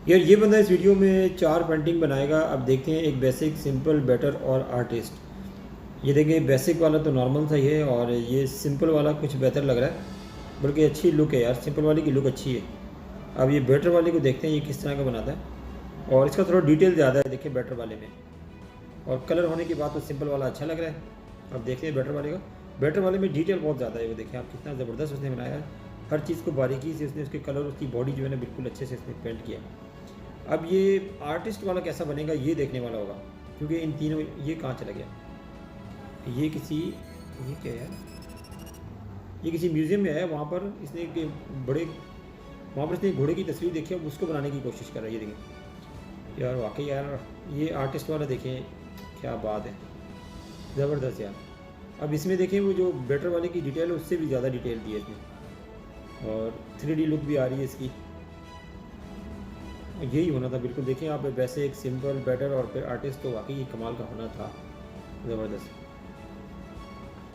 यार ये बंदा इस वीडियो में 4 पेंटिंग बनाएगा। अब देखते हैं एक बेसिक, सिंपल, बेटर और आर्टिस्ट। ये देखें, बेसिक वाला तो नॉर्मल सा ही है और ये सिंपल वाला कुछ बेहतर लग रहा है, बल्कि अच्छी लुक है यार। सिंपल वाले की लुक अच्छी है। अब ये बेटर वाले को देखते हैं ये किस तरह का बनाता है, और इसका थोड़ा डिटेल ज़्यादा है देखिए बेटर वाले में। और कलर होने की बात तो सिंपल वाला अच्छा लग रहा है। अब देखते हैं बेटर वाले का। बेटर वाले में डिटेल बहुत ज़्यादा है, वो देखिए आप कितना ज़बरदस्त उसने बनाया है। हर चीज़ को बारीकी से उसने, उसके कलर, उसकी बॉडी जो है ना बिल्कुल अच्छे से इसने पेंट किया। अब ये आर्टिस्ट वाला कैसा बनेगा ये देखने वाला होगा, क्योंकि इन तीनों, ये कहाँ चला गया, ये किसी, ये क्या है, ये किसी म्यूज़ियम में है। वहाँ पर इसने एक बड़े, वहाँ पर इसने एक घोड़े की तस्वीर देखी, अब उसको बनाने की कोशिश कर रहा है। ये देखिए यार, वाकई यार ये आर्टिस्ट वाला देखें, क्या बात है, ज़बरदस्त यार। अब इसमें देखें वो जो बेटर वाले की डिटेल है उससे भी ज़्यादा डिटेल दी है इसमें, और 3D लुक भी आ रही है इसकी। यही होना था बिल्कुल। देखें आप, वैसे एक सिंपल, बेटर और फिर आर्टिस्ट, तो वाकई कमाल का होना था, ज़बरदस्त।